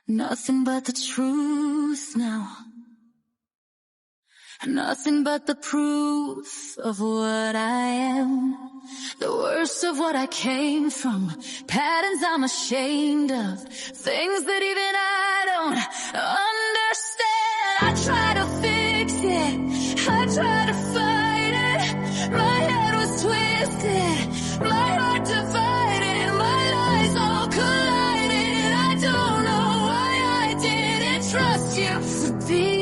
Nothing but the truth now. Nothing but the proof of what I am. The worst of what I came from. Patterns I'm ashamed of. Things that even I don't understand. I try to fix it. I try to fight it. My head was twisted. My heart divided. My lies all collided. I don't know why I didn't trust you.